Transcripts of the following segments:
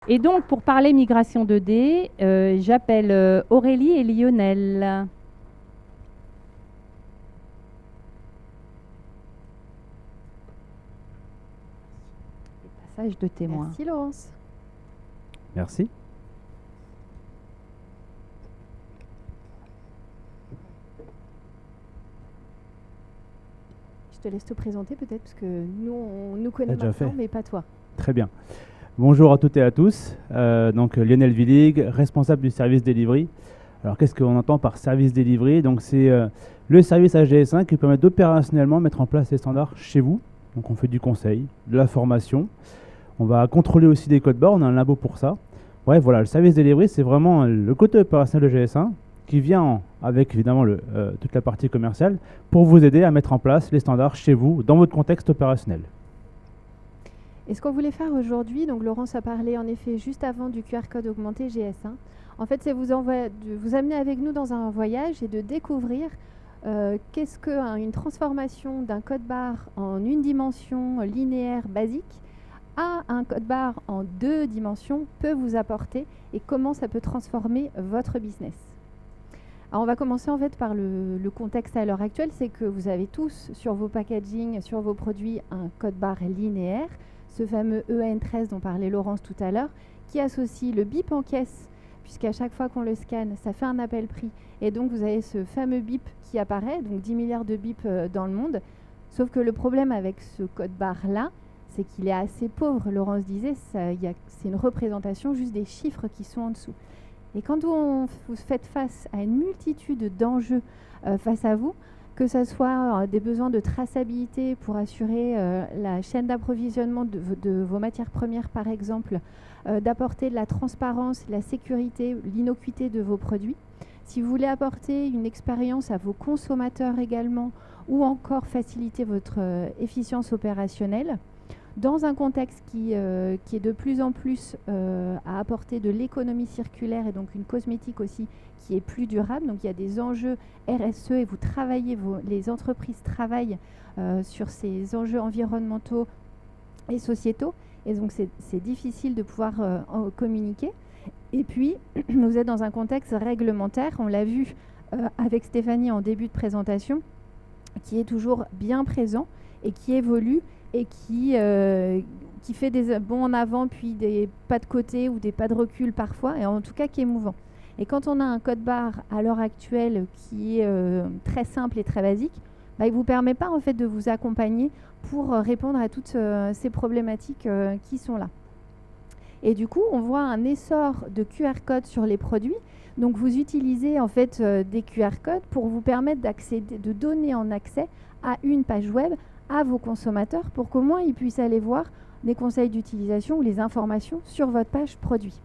Et donc, pour parler migration 2D, j'appelle Aurélie et Lionel. Passage de témoin. Merci Laurence. Merci. Je te laisse te présenter peut-être, parce que nous, on nous connaît Déjà maintenant, fait. mais pas toi. Très bien. Bonjour à toutes et à tous. Donc Lionel Villig, responsable du service delivery. Alors qu'est-ce qu'on entend par service delivery? Donc c'est le service AGS1 qui permet d'opérationnellement mettre en place les standards chez vous. Donc on fait du conseil, de la formation. On va contrôler aussi des codes barres, on a un labo pour ça. Bref, voilà, le service delivery, c'est vraiment le côté opérationnel de GS1 qui vient avec évidemment toute la partie commerciale pour vous aider à mettre en place les standards chez vous dans votre contexte opérationnel. Et ce qu'on voulait faire aujourd'hui, donc Laurence a parlé en effet juste avant du QR code augmenté GS1. En fait, c'est vous amener avec nous dans un voyage et de découvrir qu'est-ce qu'une transformation d'un code barre en une dimension linéaire basique à un code barre en 2 dimensions peut vous apporter et comment ça peut transformer votre business. Alors on va commencer en fait par le contexte à l'heure actuelle, c'est que vous avez tous sur vos packaging, sur vos produits, un code barre linéaire, ce fameux EN13 dont parlait Laurence tout à l'heure, qui associe le bip en caisse, puisqu'à chaque fois qu'on le scanne, ça fait un appel prix, et donc vous avez ce fameux bip qui apparaît, donc 10 milliards de bips dans le monde, sauf que le problème avec ce code barre-là, c'est qu'il est assez pauvre. Laurence disait, c'est une représentation juste des chiffres qui sont en dessous. Et quand vous faites face à une multitude d'enjeux face à vous, que ce soit des besoins de traçabilité pour assurer la chaîne d'approvisionnement de vos matières premières, par exemple, d'apporter de la transparence, de la sécurité, l'innocuité de vos produits. Si vous voulez apporter une expérience à vos consommateurs également, ou encore faciliter votre efficience opérationnelle, dans un contexte qui est de plus en plus à apporter de l'économie circulaire et donc une cosmétique aussi qui est plus durable. Donc il y a des enjeux RSE et vous travaillez, les entreprises travaillent sur ces enjeux environnementaux et sociétaux. Et donc c'est difficile de pouvoir en communiquer. Et puis, vous êtes dans un contexte réglementaire, on l'a vu avec Stéphanie en début de présentation, qui est toujours bien présent et qui évolue et qui fait des bons en avant, puis des pas de côté ou des pas de recul parfois, et en tout cas qui est mouvant. Et quand on a un code barre à l'heure actuelle qui est très simple et très basique, il ne vous permet pas en fait de vous accompagner pour répondre à toutes ces problématiques qui sont là. Et du coup, on voit un essor de QR codes sur les produits. Donc vous utilisez en fait des QR codes pour vous permettre de donner en accès à une page web à vos consommateurs pour qu'au moins ils puissent aller voir des conseils d'utilisation ou les informations sur votre page produit.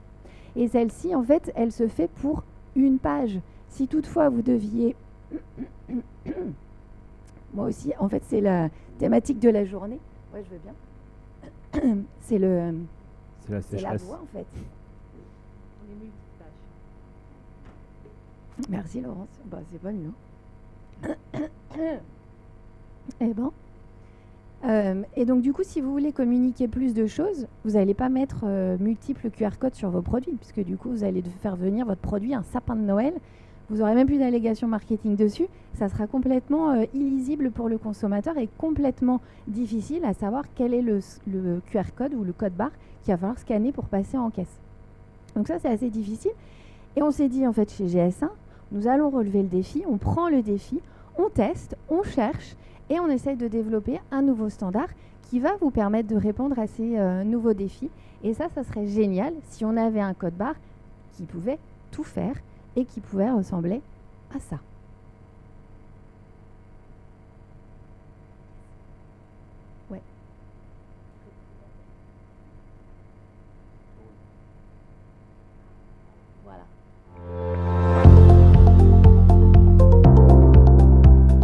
Et celle-ci, en fait, elle se fait pour une page. Si toutefois vous deviez... Moi aussi, en fait, c'est la thématique de la journée. Ouais, je veux bien. C'est la voix, en fait. On est multitâche. Merci, Laurence. C'est pas mieux. Eh ben... et donc du coup, si vous voulez communiquer plus de choses, vous n'allez pas mettre multiples QR codes sur vos produits, puisque du coup, vous allez faire venir votre produit un sapin de Noël. Vous n'aurez même plus d'allégation marketing dessus. Ça sera complètement illisible pour le consommateur et complètement difficile à savoir quel est le QR code ou le code barre qu'il va falloir scanner pour passer en caisse. Donc ça, c'est assez difficile. Et on s'est dit, en fait, chez GS1, nous allons relever le défi. On prend le défi, on teste, on cherche, et on essaye de développer un nouveau standard qui va vous permettre de répondre à ces nouveaux défis. Et ça serait génial si on avait un code barre qui pouvait tout faire et qui pouvait ressembler à ça. Ouais. Voilà.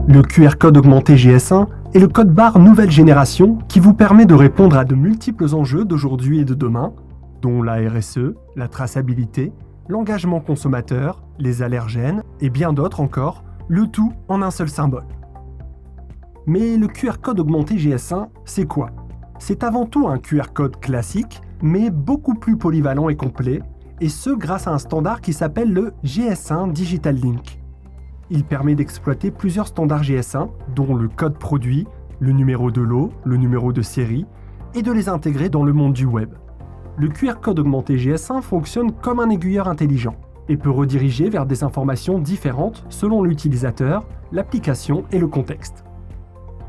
Le QR code augmenté GS1 est le code barre nouvelle génération qui vous permet de répondre à de multiples enjeux d'aujourd'hui et de demain, dont la RSE, la traçabilité, l'engagement consommateur, les allergènes et bien d'autres encore, le tout en un seul symbole. Mais le QR code augmenté GS1, c'est quoi? C'est avant tout un QR code classique mais beaucoup plus polyvalent et complet, et ce grâce à un standard qui s'appelle le GS1 Digital Link. Il permet d'exploiter plusieurs standards GS1, dont le code produit, le numéro de lot, le numéro de série, et de les intégrer dans le monde du web. Le QR code augmenté GS1 fonctionne comme un aiguilleur intelligent et peut rediriger vers des informations différentes selon l'utilisateur, l'application et le contexte.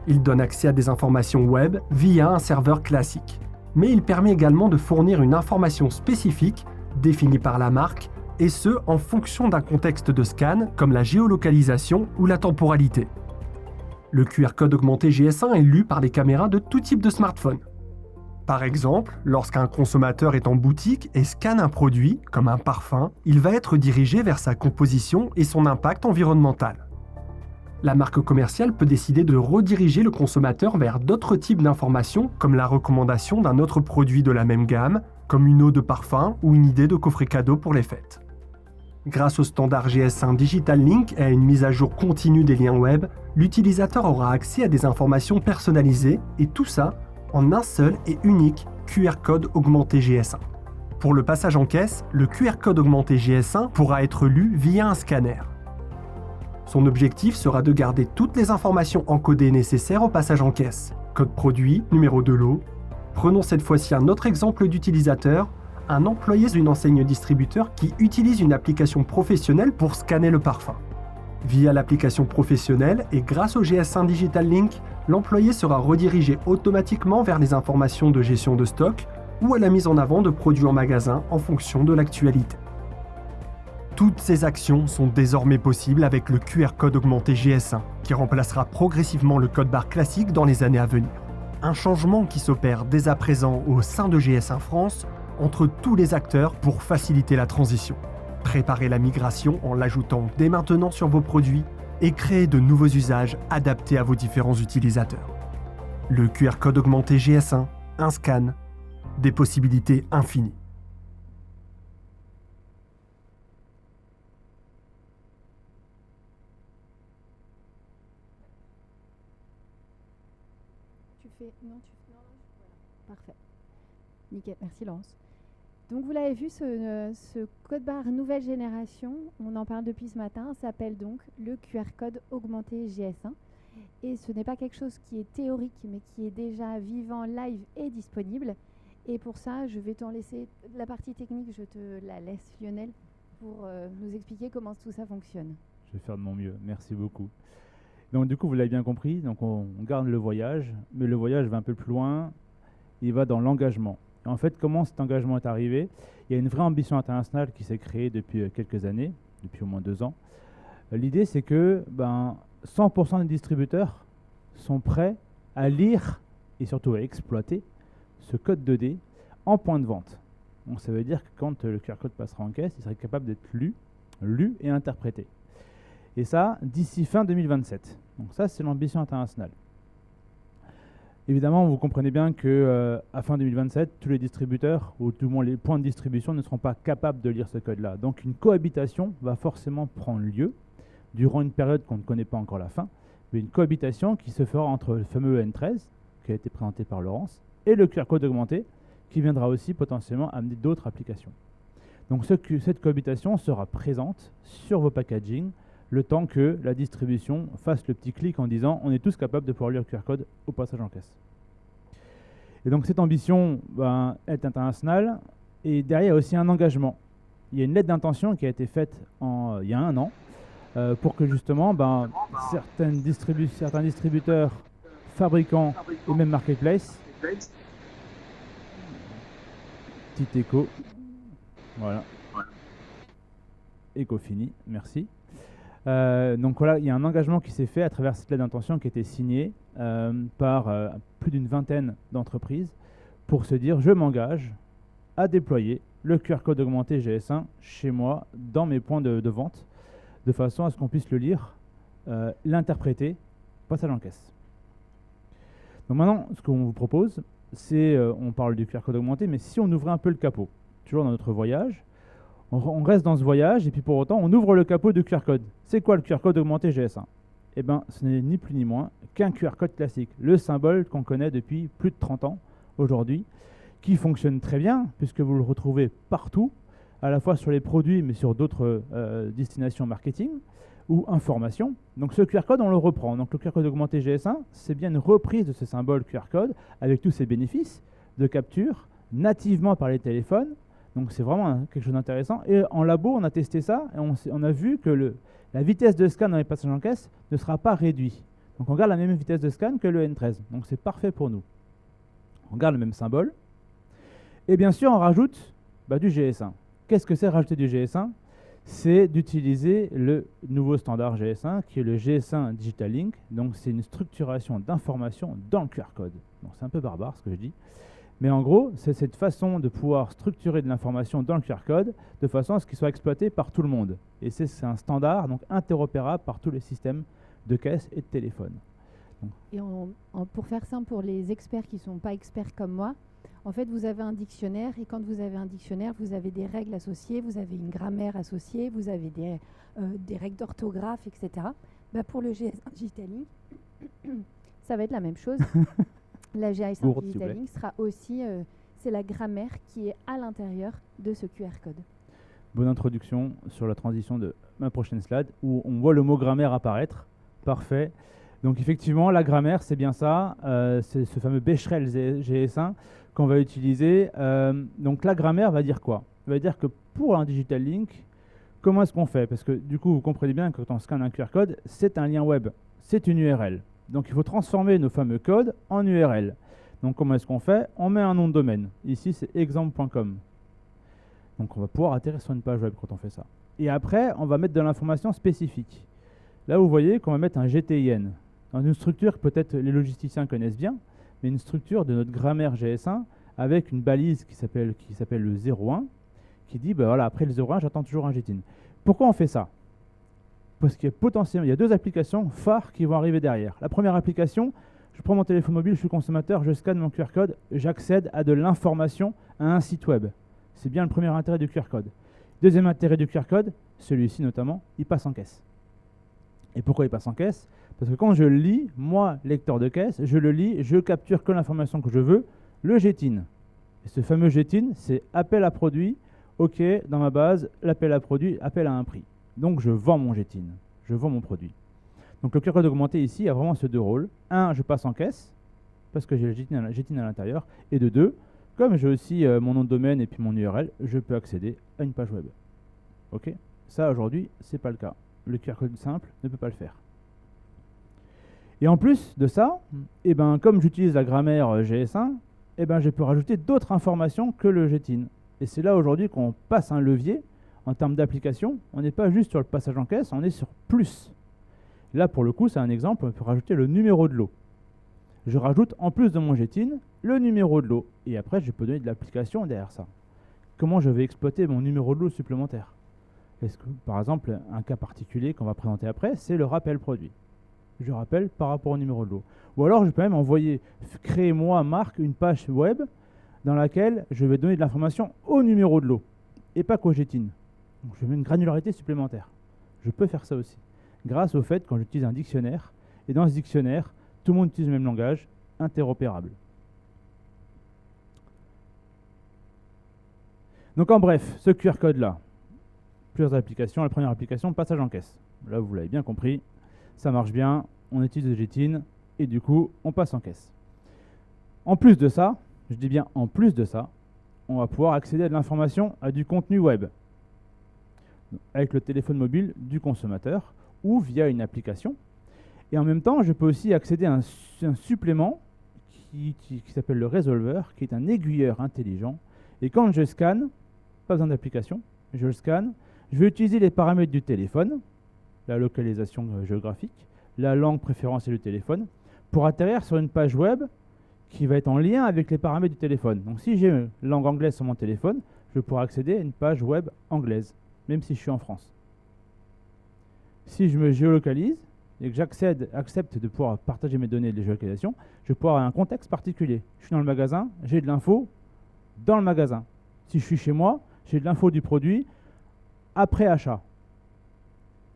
Il donne accès à des informations web via un serveur classique, mais il permet également de fournir une information spécifique définie par la marque, et ce en fonction d'un contexte de scan comme la géolocalisation ou la temporalité. Le QR code augmenté GS1 est lu par les caméras de tout type de smartphone. Par exemple, lorsqu'un consommateur est en boutique et scanne un produit, comme un parfum, il va être dirigé vers sa composition et son impact environnemental. La marque commerciale peut décider de rediriger le consommateur vers d'autres types d'informations, comme la recommandation d'un autre produit de la même gamme, comme une eau de parfum ou une idée de coffret cadeau pour les fêtes. Grâce au standard GS1 Digital Link et à une mise à jour continue des liens web, l'utilisateur aura accès à des informations personnalisées, et tout ça en un seul et unique QR code augmenté GS1. Pour le passage en caisse, le QR code augmenté GS1 pourra être lu via un scanner. Son objectif sera de garder toutes les informations encodées nécessaires au passage en caisse. Code produit, numéro de lot. Prenons cette fois-ci un autre exemple d'utilisateur, un employé d'une enseigne distributeur qui utilise une application professionnelle pour scanner le parfum. Via l'application professionnelle et grâce au GS1 Digital Link, l'employé sera redirigé automatiquement vers les informations de gestion de stock ou à la mise en avant de produits en magasin en fonction de l'actualité. Toutes ces actions sont désormais possibles avec le QR code augmenté GS1, qui remplacera progressivement le code barre classique dans les années à venir. Un changement qui s'opère dès à présent au sein de GS1 France entre tous les acteurs pour faciliter la transition. Préparez la migration en l'ajoutant dès maintenant sur vos produits et créez de nouveaux usages adaptés à vos différents utilisateurs. Le QR code augmenté GS1, un scan, des possibilités infinies. Non, voilà. Parfait. Nickel, merci Laurence. Donc vous l'avez vu, ce code barre nouvelle génération, on en parle depuis ce matin, s'appelle donc le QR code augmenté GS1. Et ce n'est pas quelque chose qui est théorique, mais qui est déjà vivant, live et disponible. Et pour ça, je vais t'en laisser la partie technique, je te la laisse Lionel, pour nous expliquer comment tout ça fonctionne. Je vais faire de mon mieux, merci beaucoup. Donc du coup, vous l'avez bien compris, donc on garde le voyage, mais le voyage va un peu plus loin, il va dans l'engagement. Et en fait, comment cet engagement est arrivé? Il y a une vraie ambition internationale qui s'est créée depuis quelques années, depuis au moins 2 ans. L'idée, c'est que 100% des distributeurs sont prêts à lire et surtout à exploiter ce code 2D en point de vente. Donc ça veut dire que quand le QR code passera en caisse, il serait capable d'être lu et interprété. Et ça, d'ici fin 2027. Donc ça, c'est l'ambition internationale. Évidemment, vous comprenez bien qu'à fin 2027, tous les distributeurs, ou tout le moins les points de distribution, ne seront pas capables de lire ce code-là. Donc une cohabitation va forcément prendre lieu durant une période qu'on ne connaît pas encore la fin, mais une cohabitation qui se fera entre le fameux N13, qui a été présenté par Laurence, et le QR code augmenté, qui viendra aussi potentiellement amener d'autres applications. Donc cette cohabitation sera présente sur vos packaging, le temps que la distribution fasse le petit clic en disant on est tous capables de pouvoir lire le QR code au passage en caisse. Et donc cette ambition est internationale, et derrière il y a aussi un engagement. Il y a une lettre d'intention qui a été faite il y a 1 an pour que justement certains distributeurs, fabricants et même marketplace, petit écho, voilà, écho fini, merci. Donc voilà, il y a un engagement qui s'est fait à travers cette lettre d'intention qui a été signée par plus d'une vingtaine d'entreprises pour se dire je m'engage à déployer le QR code augmenté GS1 chez moi dans mes points de vente de façon à ce qu'on puisse le lire, l'interpréter, passage en caisse. Donc maintenant, ce qu'on vous propose, c'est, on parle du QR code augmenté, mais si on ouvrait un peu le capot, toujours dans notre voyage, on reste dans ce voyage et puis pour autant on ouvre le capot du QR code. C'est quoi le QR code augmenté GS1? Eh bien, ce n'est ni plus ni moins qu'un QR code classique, le symbole qu'on connaît depuis plus de 30 ans aujourd'hui, qui fonctionne très bien, puisque vous le retrouvez partout, à la fois sur les produits, mais sur d'autres destinations marketing ou information. Donc ce QR code, on le reprend. Donc le QR code augmenté GS1, c'est bien une reprise de ce symbole QR code, avec tous ses bénéfices de capture, nativement par les téléphones. Donc c'est vraiment quelque chose d'intéressant. Et en labo, on a testé ça, et on a vu que la vitesse de scan dans les passages en caisse ne sera pas réduite. Donc on garde la même vitesse de scan que le N13. Donc c'est parfait pour nous. On garde le même symbole. Et bien sûr, on rajoute du GS1. Qu'est-ce que c'est rajouter du GS1? C'est d'utiliser le nouveau standard GS1, qui est le GS1 Digital Link. Donc c'est une structuration d'informations dans le QR code. Donc c'est un peu barbare ce que je dis. Mais en gros, c'est cette façon de pouvoir structurer de l'information dans le QR code de façon à ce qu'il soit exploité par tout le monde. Et c'est un standard donc interopérable par tous les systèmes de caisse et de téléphone. Et pour faire simple, pour les experts qui ne sont pas experts comme moi, en fait, vous avez un dictionnaire, et quand vous avez un dictionnaire, vous avez des règles associées, vous avez une grammaire associée, vous avez des règles d'orthographe, etc. Pour le GS1 Digital Link, ça va être la même chose. La GS1 Digital Link sera aussi, c'est la grammaire qui est à l'intérieur de ce QR code. Bonne introduction sur la transition de ma prochaine slide, où on voit le mot grammaire apparaître. Parfait. Donc effectivement, la grammaire, c'est bien ça. C'est ce fameux Becherel GS1 qu'on va utiliser. Donc la grammaire va dire quoi? Elle va dire que pour un Digital Link, comment est-ce qu'on fait? Parce que du coup, vous comprenez bien que quand on scanne un QR code, c'est un lien web, c'est une URL. Donc il faut transformer nos fameux codes en URL. Donc comment est-ce qu'on fait? On met un nom de domaine. Ici, c'est exemple.com. Donc on va pouvoir atterrir sur une page web quand on fait ça. Et après, on va mettre de l'information spécifique. Là, vous voyez qu'on va mettre un GTIN. Dans une structure que peut-être les logisticiens connaissent bien, mais une structure de notre grammaire GS1 avec une balise qui s'appelle le 01, qui dit, voilà, après le 01, j'attends toujours un GTIN. Pourquoi on fait ça? Parce qu'il y a potentiellement, il y a deux applications phares qui vont arriver derrière. La première application, je prends mon téléphone mobile, je suis consommateur, je scanne mon QR code, j'accède à de l'information à un site web. C'est bien le premier intérêt du QR code. Deuxième intérêt du QR code, celui-ci notamment, il passe en caisse. Et pourquoi il passe en caisse? Parce que quand je le lis, moi, lecteur de caisse, je le lis, je capture que l'information que je veux, le GTIN. Et ce fameux GTIN, c'est appel à produit, OK, dans ma base, l'appel à produit, appel à un prix. Donc je vends mon GTIN, je vends mon produit. Donc le QR code augmenté ici a vraiment ces deux rôles. Un, je passe en caisse, parce que j'ai le GTIN à l'intérieur. Et de deux, comme j'ai aussi mon nom de domaine et puis mon URL, je peux accéder à une page web. OK? Ça, aujourd'hui, ce n'est pas le cas. Le QR code simple ne peut pas le faire. Et en plus de ça, comme j'utilise la grammaire GS1, je peux rajouter d'autres informations que le GTIN. Et c'est là aujourd'hui qu'on passe un levier en termes d'application. On n'est pas juste sur le passage en caisse, on est sur plus. Là, pour le coup, c'est un exemple, on peut rajouter le numéro de lot. Je rajoute, en plus de mon GTIN, le numéro de lot. Et après, je peux donner de l'application derrière ça. Comment je vais exploiter mon numéro de lot supplémentaire? Est-ce que, par exemple, un cas particulier qu'on va présenter après, c'est le rappel produit. Je rappelle par rapport au numéro de lot. Ou alors, je peux même envoyer, créer moi, Marc, une page web dans laquelle je vais donner de l'information au numéro de lot et pas qu'au GTIN. Donc, je mets une granularité supplémentaire. Je peux faire ça aussi, grâce au fait quand j'utilise un dictionnaire, et dans ce dictionnaire, tout le monde utilise le même langage, interopérable. Donc en bref, ce QR code-là, plusieurs applications. La première application, passage en caisse. Là, vous l'avez bien compris, ça marche bien, on utilise le GTIN, et du coup, on passe en caisse. En plus de ça, je dis bien en plus de ça, on va pouvoir accéder à de l'information, à du contenu web, avec le téléphone mobile du consommateur, ou via une application. Et en même temps, je peux aussi accéder à un supplément qui s'appelle le Resolver, qui est un aiguilleur intelligent. Et quand je scanne, pas besoin d'application, je le scanne, je vais utiliser les paramètres du téléphone, la localisation géographique, la langue préférentielle du téléphone, pour atterrir sur une page web qui va être en lien avec les paramètres du téléphone. Donc si j'ai langue anglaise sur mon téléphone, je pourrai accéder à une page web anglaise, même si je suis en France. Si je me géolocalise et que accepte de pouvoir partager mes données de géolocalisation, je vais pouvoir avoir un contexte particulier. Je suis dans le magasin, j'ai de l'info dans le magasin. Si je suis chez moi, j'ai de l'info du produit après achat.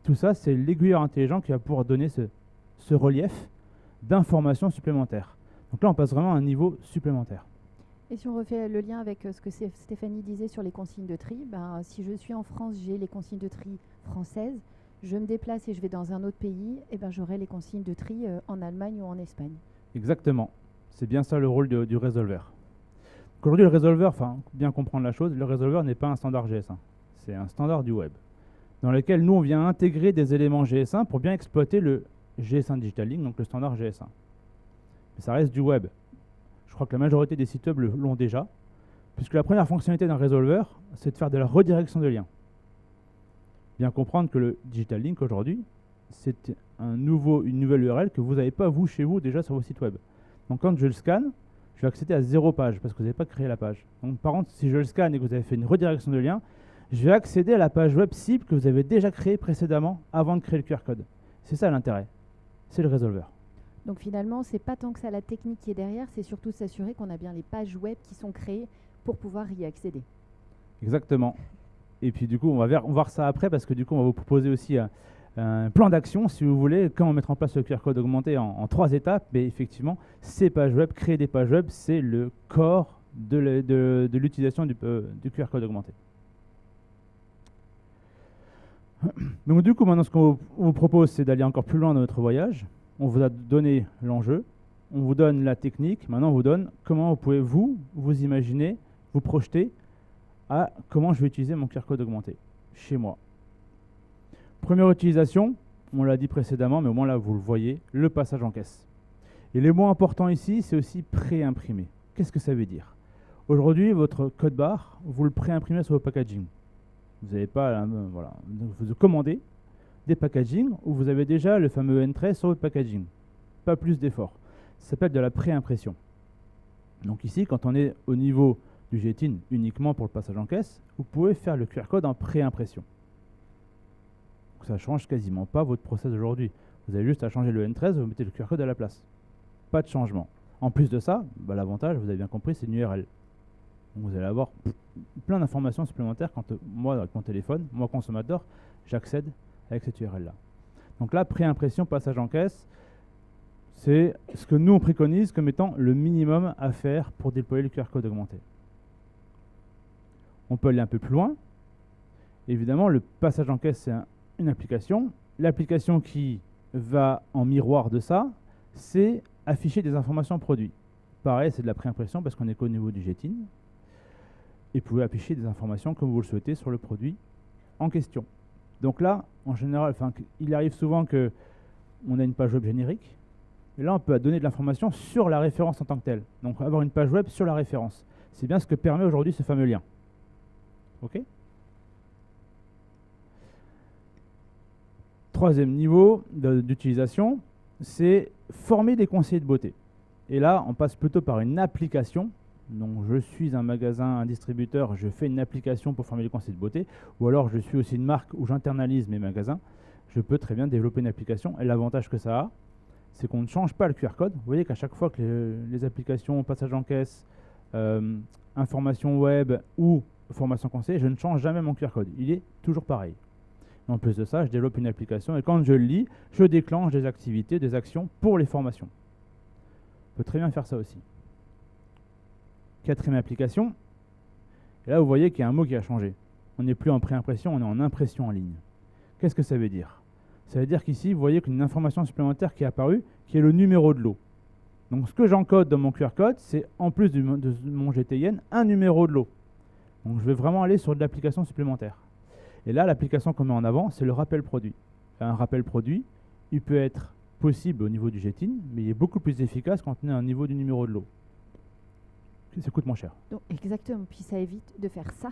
Tout ça, c'est l'aiguilleur intelligent qui va pouvoir donner ce relief d'informations supplémentaires. Donc là, on passe vraiment à un niveau supplémentaire. Et si on refait le lien avec ce que Stéphanie disait sur les consignes de tri, si je suis en France, j'ai les consignes de tri françaises, je me déplace et je vais dans un autre pays, et j'aurai les consignes de tri en Allemagne ou en Espagne. Exactement. C'est bien ça le rôle du résolveur. Aujourd'hui, le résolveur, bien comprendre la chose, le résolveur n'est pas un standard GS1. C'est un standard du web, dans lequel nous, on vient intégrer des éléments GS1 pour bien exploiter le GS1 Digital Link, donc le standard GS1. Mais ça reste du web. Je crois que la majorité des sites web l'ont déjà, puisque la première fonctionnalité d'un résolveur, c'est de faire de la redirection de liens. Bien comprendre que le Digital Link aujourd'hui, c'est une nouvelle URL que vous n'avez pas vous chez vous déjà sur vos sites web. Donc quand je le scanne, je vais accéder à 0 page parce que vous n'avez pas créé la page. Donc par contre, si je le scanne et que vous avez fait une redirection de lien, je vais accéder à la page web cible que vous avez déjà créée précédemment avant de créer le QR code. C'est ça l'intérêt. C'est le résolveur. Donc finalement, c'est pas tant que ça la technique qui est derrière, c'est surtout s'assurer qu'on a bien les pages web qui sont créées pour pouvoir y accéder. Exactement. Et puis du coup, on va voir ça après parce que du coup, on va vous proposer aussi un plan d'action, si vous voulez, comment mettre en place le QR code augmenté en 3 étapes. Mais effectivement, ces pages web, créer des pages web, c'est le corps de l'utilisation du QR code augmenté. Donc du coup, maintenant, ce qu'on vous propose, c'est d'aller encore plus loin dans notre voyage. On vous a donné l'enjeu, on vous donne la technique, maintenant on vous donne comment vous pouvez vous imaginer, vous projeter à comment je vais utiliser mon QR code augmenté chez moi. Première utilisation, on l'a dit précédemment, mais au moins là vous le voyez, le passage en caisse. Et le mot important ici, c'est aussi pré-imprimé. Qu'est-ce que ça veut dire? Aujourd'hui, votre code barre, vous le pré-imprimez sur vos packaging. Vous n'avez pas, vous commandez des packaging où vous avez déjà le fameux N13 sur votre packaging. Pas plus d'effort. Ça s'appelle de la pré-impression. Donc ici, quand on est au niveau du GTIN uniquement pour le passage en caisse, vous pouvez faire le QR code en pré-impression. Ça ne change quasiment pas votre process aujourd'hui. Vous avez juste à changer le N13, vous mettez le QR code à la place. Pas de changement. En plus de ça, l'avantage, vous avez bien compris, c'est une URL. Donc vous allez avoir plein d'informations supplémentaires quand moi, avec mon téléphone, moi consommateur, j'accède avec cette URL-là. Donc là, pré-impression, passage en caisse, c'est ce que nous, on préconise comme étant le minimum à faire pour déployer le QR code augmenté. On peut aller un peu plus loin. Évidemment, le passage en caisse, c'est une application. L'application qui va en miroir de ça, c'est afficher des informations produits. Pareil, c'est de la pré-impression parce qu'on est qu'au niveau du GTIN. Et vous pouvez afficher des informations comme vous le souhaitez sur le produit en question. Donc là, en général, il arrive souvent qu'on a une page web générique. Et là, on peut donner de l'information sur la référence en tant que telle. Donc avoir une page web sur la référence. C'est bien ce que permet aujourd'hui ce fameux lien. OK ? Troisième niveau d'utilisation, c'est former des conseillers de beauté. Et là, on passe plutôt par une application. Donc je suis un magasin, un distributeur, je fais une application pour former les conseillers de beauté, ou alors je suis aussi une marque où j'internalise mes magasins, je peux très bien développer une application. Et l'avantage que ça a, c'est qu'on ne change pas le QR code. Vous voyez qu'à chaque fois que les applications, passage en caisse, information web ou formation conseil, je ne change jamais mon QR code. Il est toujours pareil. En plus de ça, je développe une application et quand je le lis, je déclenche des activités, des actions pour les formations. On peut très bien faire ça aussi. Quatrième application. Et là, vous voyez qu'il y a un mot qui a changé. On n'est plus en pré-impression, on est en impression en ligne. Qu'est-ce que ça veut dire? Ça veut dire qu'ici, vous voyez qu'une information supplémentaire qui est apparue, qui est le numéro de lot. Donc ce que j'encode dans mon QR code, c'est en plus de mon GTIN, un numéro de lot. Donc je vais vraiment aller sur de l'application supplémentaire. Et là, l'application qu'on met en avant, c'est le rappel produit. Un rappel produit, il peut être possible au niveau du GTIN, mais il est beaucoup plus efficace quand on est à un niveau du numéro de lot. Ça coûte moins cher. Donc, exactement, puis ça évite de faire ça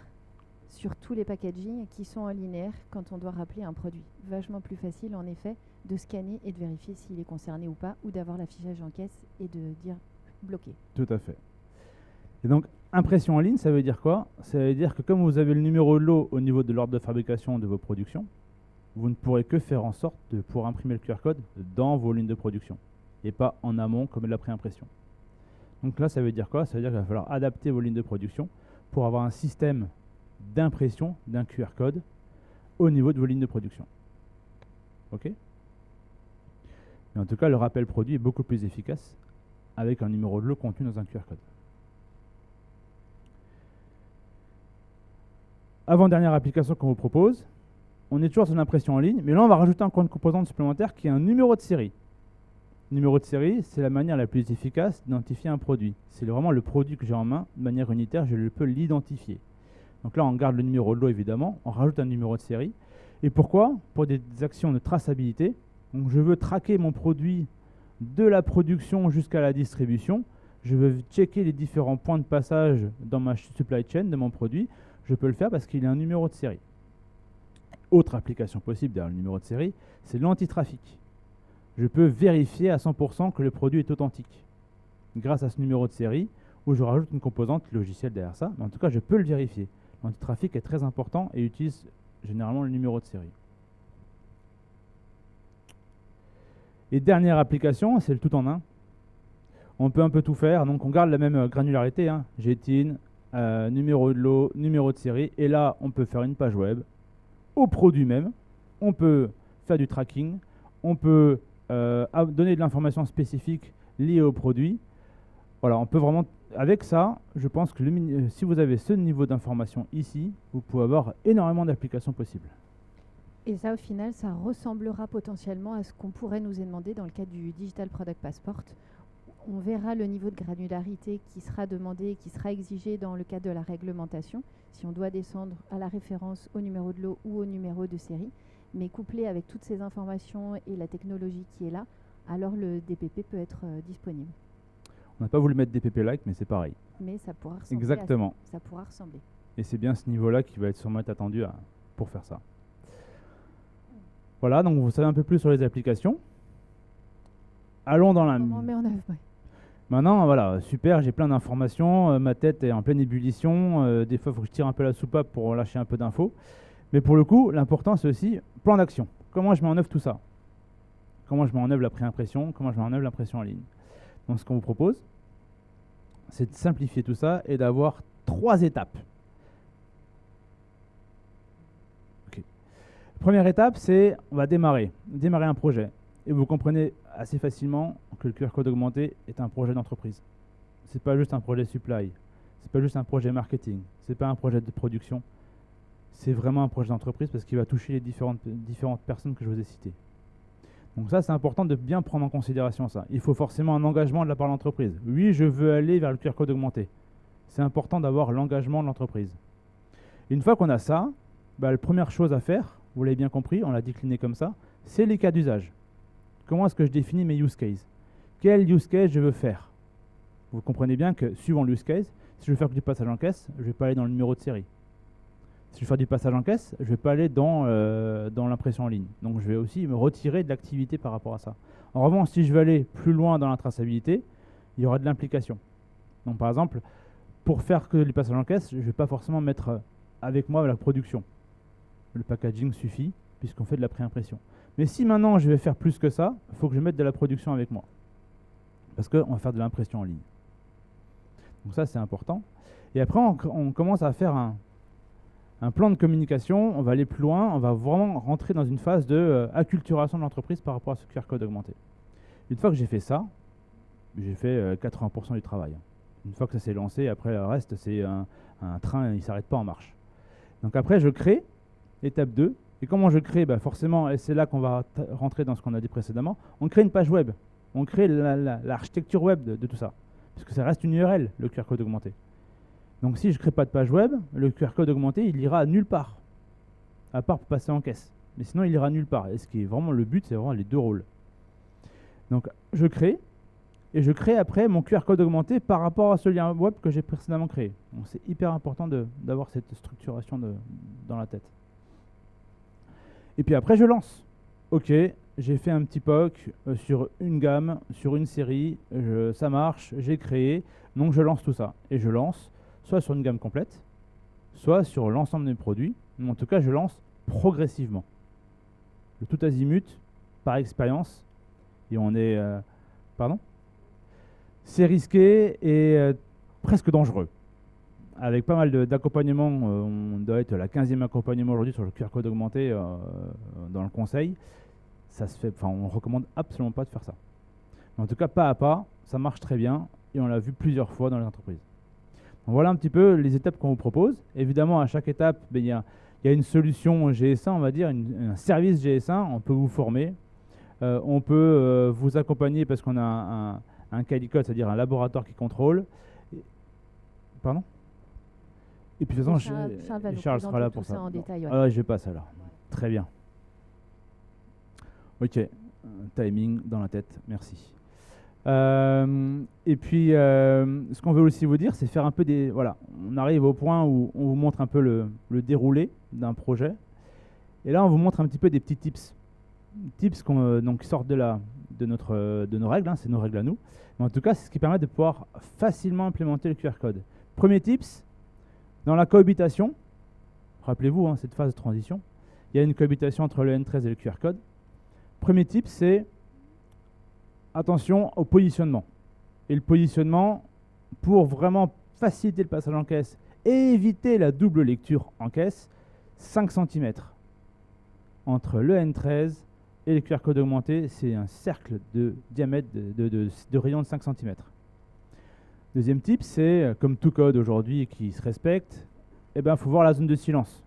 sur tous les packaging qui sont en linéaire quand on doit rappeler un produit. Vachement plus facile en effet de scanner et de vérifier s'il est concerné ou pas, ou d'avoir l'affichage en caisse et de dire bloqué. Tout à fait. Et donc, impression en ligne, ça veut dire quoi? Ça veut dire que comme vous avez le numéro de lot au niveau de l'ordre de fabrication de vos productions, vous ne pourrez que faire en sorte de pouvoir imprimer le QR code dans vos lignes de production et pas en amont comme de la pré-impression. Donc là, ça veut dire quoi? Ça veut dire qu'il va falloir adapter vos lignes de production pour avoir un système d'impression d'un QR code au niveau de vos lignes de production. OK? Mais en tout cas, le rappel produit est beaucoup plus efficace avec un numéro de lot contenu dans un QR code. Avant-dernière application qu'on vous propose, on est toujours sur l'impression en ligne, mais là on va rajouter encore une composante supplémentaire qui est un numéro de série. Le numéro de série, c'est la manière la plus efficace d'identifier un produit. C'est vraiment le produit que j'ai en main, de manière unitaire, je peux l'identifier. Donc là on garde le numéro de lot évidemment, on rajoute un numéro de série. Et pourquoi? Pour des actions de traçabilité. Donc je veux traquer mon produit de la production jusqu'à la distribution. Je veux checker les différents points de passage dans ma supply chain de mon produit. Je peux le faire parce qu'il a un numéro de série. Autre application possible derrière le numéro de série, c'est l'antitrafic. Je peux vérifier à 100% que le produit est authentique grâce à ce numéro de série où je rajoute une composante logicielle derrière ça. Mais en tout cas, je peux le vérifier. L'antitrafic est très important et utilise généralement le numéro de série. Et dernière application, c'est le tout en un. On peut un peu tout faire, donc on garde la même granularité, hein. GTIN, numéro de lot, numéro de série, et là on peut faire une page web au produit même, on peut faire du tracking, on peut donner de l'information spécifique liée au produit. Voilà, on peut vraiment, avec ça, je pense que si vous avez ce niveau d'information ici, vous pouvez avoir énormément d'applications possibles. Et ça, au final, ça ressemblera potentiellement à ce qu'on pourrait nous demander dans le cadre du Digital Product Passport. On verra le niveau de granularité qui sera demandé et qui sera exigé dans le cadre de la réglementation, si on doit descendre à la référence au numéro de lot ou au numéro de série. Mais couplé avec toutes ces informations et la technologie qui est là, alors le DPP peut être disponible. On n'a pas voulu mettre DPP-like, mais c'est pareil. Mais ça pourra ressembler. Exactement. Ça pourra ressembler. Et c'est bien ce niveau-là qui va être sûrement attendu pour faire ça. Voilà, donc vous savez un peu plus sur les applications. Allons dans la... Comment on met en œuvre, ouais. Maintenant, voilà, super, j'ai plein d'informations, ma tête est en pleine ébullition, des fois il faut que je tire un peu la soupape pour lâcher un peu d'infos. Mais pour le coup, l'important c'est aussi plan d'action. Comment je mets en œuvre tout ça? Comment je mets en œuvre la pré-impression? Comment je mets en œuvre l'impression en ligne? Donc ce qu'on vous propose, c'est de simplifier tout ça et d'avoir 3 étapes. Okay. Première étape, c'est on va démarrer un projet. Et vous comprenez assez facilement que le QR code augmenté est un projet d'entreprise. C'est pas juste un projet supply, c'est pas juste un projet marketing, c'est pas un projet de production. C'est vraiment un projet d'entreprise parce qu'il va toucher les différentes personnes que je vous ai citées. Donc ça, c'est important de bien prendre en considération ça. Il faut forcément un engagement de la part de l'entreprise. Oui, je veux aller vers le QR code augmenté. C'est important d'avoir l'engagement de l'entreprise. Une fois qu'on a ça, la première chose à faire, vous l'avez bien compris, on l'a décliné comme ça, c'est les cas d'usage. Comment est-ce que je définis mes use cases? Quel use case je veux faire? Vous comprenez bien que suivant le use case, si je veux faire du passage en caisse, je ne vais pas aller dans le numéro de série. Si je veux faire du passage en caisse, je ne vais pas aller dans l'impression en ligne. Donc je vais aussi me retirer de l'activité par rapport à ça. En revanche, si je veux aller plus loin dans la traçabilité, il y aura de l'implication. Donc par exemple, pour faire que les passages en caisse, je ne vais pas forcément mettre avec moi la production. Le packaging suffit puisqu'on fait de la pré-impression. Mais si maintenant je vais faire plus que ça, il faut que je mette de la production avec moi. Parce qu'on va faire de l'impression en ligne. Donc ça, c'est important. Et après, on commence à faire un plan de communication. On va aller plus loin. On va vraiment rentrer dans une phase de acculturation de l'entreprise par rapport à ce QR code augmenté. Une fois que j'ai fait ça, j'ai fait 80% du travail. Une fois que ça s'est lancé, après le reste, c'est un train, il ne s'arrête pas en marche. Donc après, je crée, étape 2. Et comment je crée? Forcément, et c'est là qu'on va rentrer dans ce qu'on a dit précédemment, on crée une page web. On crée l'architecture web de tout ça. Puisque ça reste une URL, le QR code augmenté. Donc si je ne crée pas de page web, le QR code augmenté, il ira nulle part. À part pour passer en caisse. Mais sinon, il ira nulle part. Et ce qui est vraiment le but, c'est vraiment les deux rôles. Donc je crée, et je crée après mon QR code augmenté par rapport à ce lien web que j'ai précédemment créé. Donc c'est hyper important d'avoir cette structuration dans la tête. Et puis après, je lance. Ok, j'ai fait un petit POC sur une gamme, sur une série, ça marche, j'ai créé, donc je lance tout ça. Et je lance soit sur une gamme complète, soit sur l'ensemble des produits, mais en tout cas, je lance progressivement. Le tout azimut, par expérience, et on est... pardon ? C'est risqué et presque dangereux. Avec pas mal d'accompagnement, on doit être la 15e accompagnement aujourd'hui sur le QR code augmenté dans le conseil. Ça se fait, on ne recommande absolument pas de faire ça. Mais en tout cas, pas à pas, ça marche très bien et on l'a vu plusieurs fois dans les entreprises. Voilà un petit peu les étapes qu'on vous propose. Évidemment, à chaque étape, il y a une solution GS1, on va dire, un service GS1. On peut vous former, on peut vous accompagner parce qu'on a un CALICOT, c'est-à-dire un laboratoire qui contrôle. Pardon? Et puis de toute façon, Charles sera là pour ça. En détail, ouais. Ah, je passe alors. Très bien. Ok. Timing dans la tête. Merci. Et puis, ce qu'on veut aussi vous dire, c'est faire un peu des... Voilà, on arrive au point où on vous montre un peu le déroulé d'un projet. Et là, on vous montre un petit peu des petits tips. Tips qui sortent de nos règles, hein, c'est nos règles à nous. Mais en tout cas, c'est ce qui permet de pouvoir facilement implémenter le QR code. Premier tips, dans la cohabitation, rappelez-vous, hein, cette phase de transition, il y a une cohabitation entre le N13 et le QR code. Premier tip, c'est attention au positionnement. Et le positionnement, pour vraiment faciliter le passage en caisse et éviter la double lecture en caisse, 5 cm. Entre le N13 et le QR code augmenté, c'est un cercle de diamètre de rayon de 5 cm. Deuxième type, c'est, comme tout code aujourd'hui qui se respecte, il faut voir la zone de silence.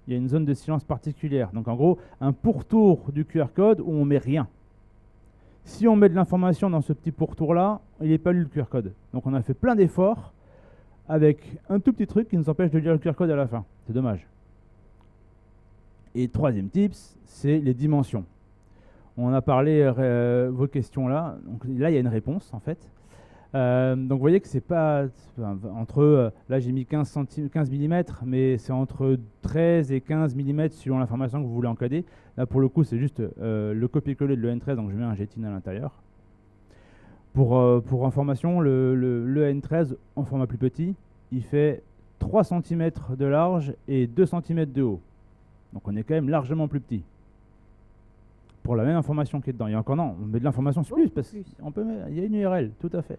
Il y a une zone de silence particulière. Donc en gros, un pourtour du QR code où on ne met rien. Si on met de l'information dans ce petit pourtour-là, il n'est pas lu le QR code. Donc on a fait plein d'efforts avec un tout petit truc qui nous empêche de lire le QR code à la fin. C'est dommage. Et troisième tips, c'est les dimensions. On a parlé vos questions là. Donc là, il y a une réponse en fait. Donc vous voyez que c'est pas entre, là j'ai mis 15 mm, mais c'est entre 13 et 15 mm suivant l'information que vous voulez encoder. Là pour le coup c'est juste le copier-coller de l'EN13, donc je mets un GTIN à l'intérieur. Pour information, le N13 en format plus petit, il fait 3 cm de large et 2 cm de haut. Donc on est quand même largement plus petit. Pour la même information qui est dedans. Et encore non, on met de l'information sur plus, parce qu'il y a une URL, tout à fait.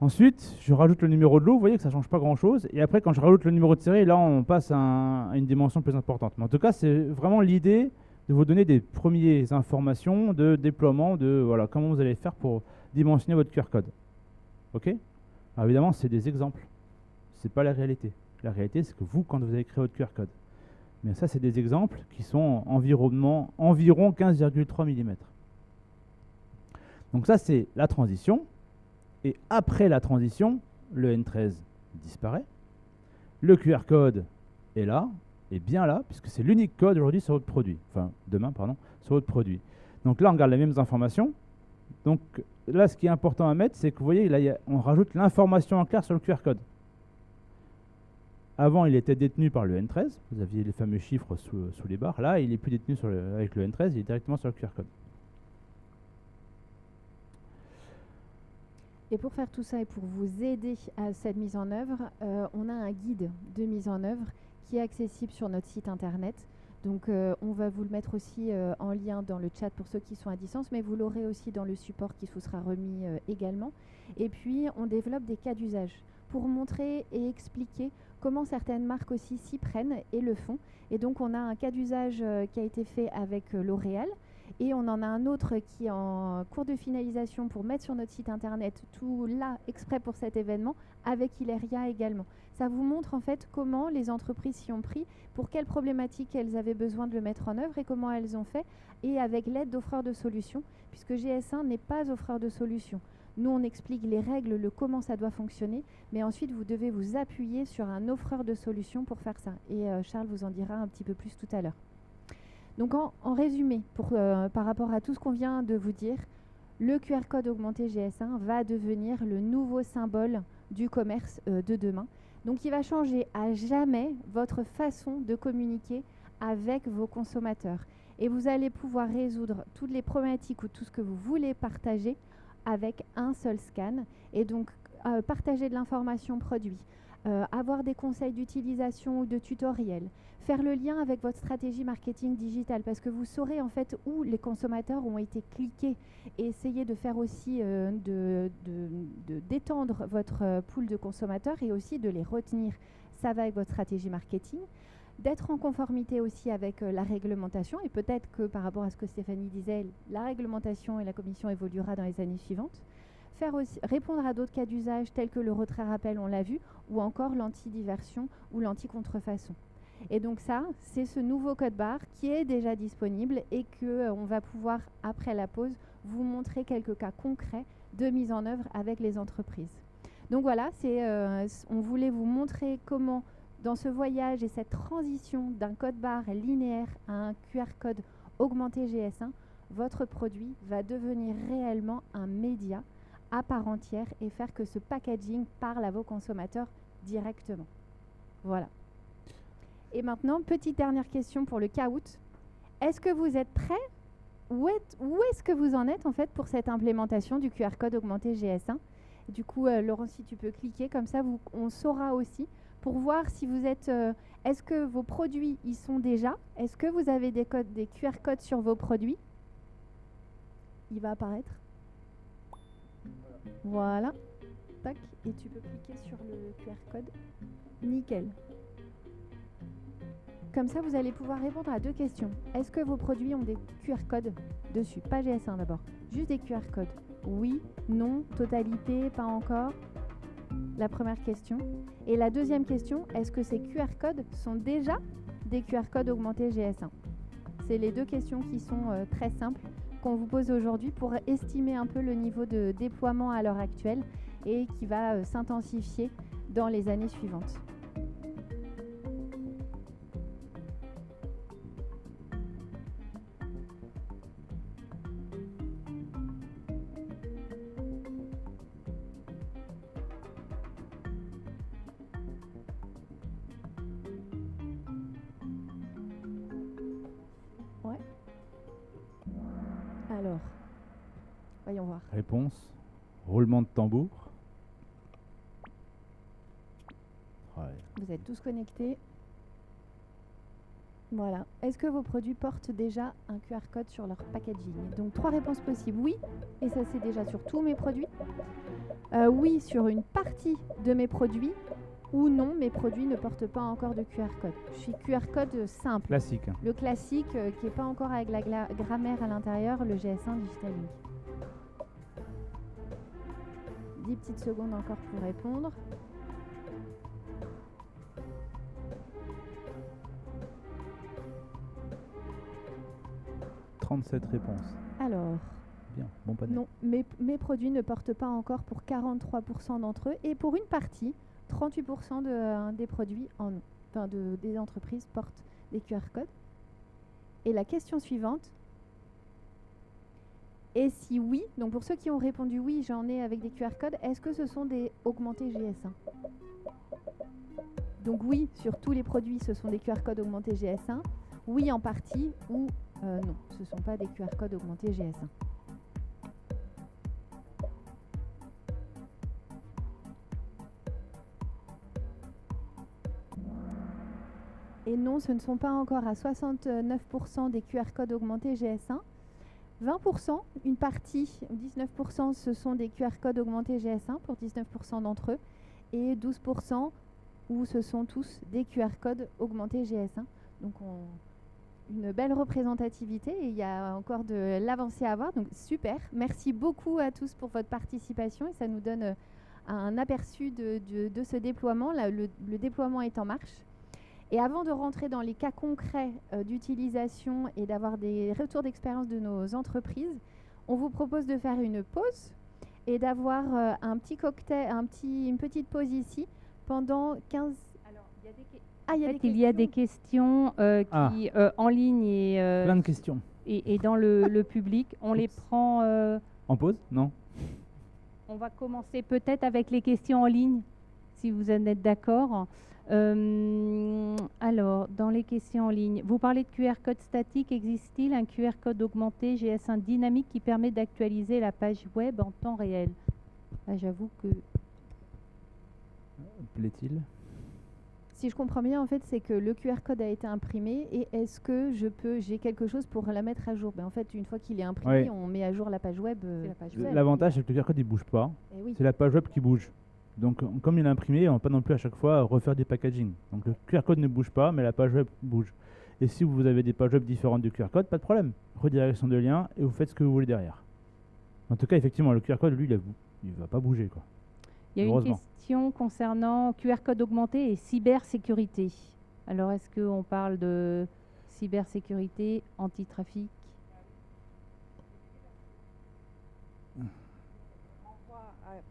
Ensuite, je rajoute le numéro de lot, vous voyez que ça ne change pas grand-chose. Et après, quand je rajoute le numéro de série, là, on passe à une dimension plus importante. Mais en tout cas, c'est vraiment l'idée de vous donner des premières informations de déploiement, de voilà, comment vous allez faire pour dimensionner votre QR code. OK? Alors évidemment, c'est des exemples. Ce n'est pas la réalité. La réalité, c'est que vous, quand vous avez créé votre QR code, mais ça, c'est des exemples qui sont environ 15,3 mm. Donc ça, c'est la transition. Et après la transition, le N13 disparaît. Le QR code est là, est bien là, puisque c'est l'unique code aujourd'hui sur votre produit. Enfin, demain, pardon, sur votre produit. Donc là, on garde les mêmes informations. Donc là, ce qui est important à mettre, c'est que vous voyez, là, on rajoute l'information en clair sur le QR code. Avant, il était détenu par le N13. Vous aviez les fameux chiffres sous les barres. Là, il n'est plus détenu avec le N13, il est directement sur le QR code. Et pour faire tout ça et pour vous aider à cette mise en œuvre, on a un guide de mise en œuvre qui est accessible sur notre site internet. Donc on va vous le mettre aussi en lien dans le chat pour ceux qui sont à distance, mais vous l'aurez aussi dans le support qui vous sera remis également. Et puis on développe des cas d'usage pour montrer et expliquer comment certaines marques aussi s'y prennent et le font. Et donc on a un cas d'usage qui a été fait avec L'Oréal. Et on en a un autre qui est en cours de finalisation pour mettre sur notre site internet, tout là exprès pour cet événement, avec Ileria également. Ça vous montre en fait comment les entreprises s'y ont pris, pour quelles problématiques elles avaient besoin de le mettre en œuvre et comment elles ont fait, et avec l'aide d'offreurs de solutions, puisque GS1 n'est pas offreur de solutions. Nous, on explique les règles, le comment ça doit fonctionner, mais ensuite, vous devez vous appuyer sur un offreur de solutions pour faire ça. Et Charles vous en dira un petit peu plus tout à l'heure. Donc en résumé, par rapport à tout ce qu'on vient de vous dire, le QR code augmenté GS1 va devenir le nouveau symbole du commerce de demain. Donc il va changer à jamais votre façon de communiquer avec vos consommateurs. Et vous allez pouvoir résoudre toutes les problématiques ou tout ce que vous voulez partager avec un seul scan. Et donc partager de l'information produit, avoir des conseils d'utilisation ou de tutoriels, faire le lien avec votre stratégie marketing digital, parce que vous saurez en fait où les consommateurs ont été cliqués, et essayer de faire aussi d'étendre votre pool de consommateurs et aussi de les retenir. Ça va avec votre stratégie marketing. D'être en conformité aussi avec la réglementation, et peut-être que par rapport à ce que Stéphanie disait, la réglementation et la commission évoluera dans les années suivantes. répondre à d'autres cas d'usage tels que le retrait-rappel, on l'a vu, ou encore l'anti-diversion ou l'anti-contrefaçon. Et donc ça, c'est ce nouveau code barre qui est déjà disponible et qu'on va pouvoir, après la pause, vous montrer quelques cas concrets de mise en œuvre avec les entreprises. Donc voilà, on voulait vous montrer comment, dans ce voyage et cette transition d'un code barre linéaire à un QR code augmenté GS1, votre produit va devenir réellement un média à part entière et faire que ce packaging parle à vos consommateurs directement. Voilà. Et maintenant, petite dernière question pour le caout. Est-ce que vous êtes prêts? Où est-ce que vous en êtes en fait pour cette implémentation du QR code augmenté GS1? Du coup, Laurent, si tu peux cliquer, comme ça on saura aussi pour voir si vous êtes... est-ce que vos produits y sont déjà? Est-ce que vous avez des QR codes sur vos produits? Il va apparaître. Voilà. Tac. Et tu peux cliquer sur le QR code. Nickel. Comme ça, vous allez pouvoir répondre à 2 questions. Est-ce que vos produits ont des QR codes dessus? Pas GS1 d'abord. Juste des QR codes. Oui, non, totalité, pas encore. La première question. Et la deuxième question, est-ce que ces QR codes sont déjà des QR codes augmentés GS1? C'est les 2 questions qui sont très simples qu'on vous pose aujourd'hui pour estimer un peu le niveau de déploiement à l'heure actuelle et qui va s'intensifier dans les années suivantes. Ouais. Alors, voyons voir. Réponse, roulement de tambour. Ouais. Vous êtes tous connectés. Voilà. Est-ce que vos produits portent déjà un QR code sur leur packaging? Donc 3 réponses possibles. Oui, et ça c'est déjà sur tous mes produits. Oui, sur une partie de mes produits. Ou non, mes produits ne portent pas encore de QR code. Je suis QR code simple. Classique. Le classique qui n'est pas encore avec la grammaire à l'intérieur, le GS1 Digital Link. 10 petites secondes encore pour répondre. « 37 réponses. Alors, Bien, bon panel. non, mes produits ne portent pas encore pour 43% d'entre eux. Et pour une partie, 38% des produits des entreprises portent des QR codes. Et la question suivante, et si oui, donc pour ceux qui ont répondu oui, j'en ai avec des QR codes, est-ce que ce sont des augmentés GS1? Donc oui, sur tous les produits, ce sont des QR codes augmentés GS1. Oui en partie, ou non, ce ne sont pas des QR codes augmentés GS1. Et non, ce ne sont pas encore à 69% des QR codes augmentés GS1. 20%, une partie, 19%, ce sont des QR codes augmentés GS1 pour 19% d'entre eux. Et 12% où ce sont tous des QR codes augmentés GS1. Donc une belle représentativité et il y a encore de l'avancée à avoir. Donc super, merci beaucoup à tous pour votre participation et ça nous donne un aperçu de ce déploiement. Là, le déploiement est en marche. Et avant de rentrer dans les cas concrets d'utilisation et d'avoir des retours d'expérience de nos entreprises, on vous propose de faire une pause et d'avoir un petit cocktail, une petite pause ici pendant 15... Alors, il y a des questions qui, en ligne et, Plein de questions. et dans le public. On les prend... En pause? Non. On va commencer peut-être avec les questions en ligne, si vous en êtes d'accord. Alors, dans les questions en ligne, vous parlez de QR code statique. Existe-t-il un QR code augmenté GS1 dynamique qui permet d'actualiser la page web en temps réel? J'avoue que... Plaît-il? Si je comprends bien, en fait, c'est que le QR code a été imprimé et est-ce que j'ai quelque chose pour la mettre à jour? En fait, une fois qu'il est imprimé, on met à jour la page web. L'avantage, c'est que le QR code, il ne bouge pas. Oui. C'est la page web qui bouge. Donc, comme il est imprimé, on ne va pas non plus à chaque fois refaire des packaging. Donc, le QR code ne bouge pas, mais la page web bouge. Et si vous avez des pages web différentes du QR code, pas de problème. Redirection de lien et vous faites ce que vous voulez derrière. En tout cas, effectivement, le QR code, lui, il il ne va pas bouger, quoi. Il y a une Heureusement. question concernant QR code augmenté et cybersécurité. Alors, est-ce qu'on parle de cybersécurité, anti-trafic?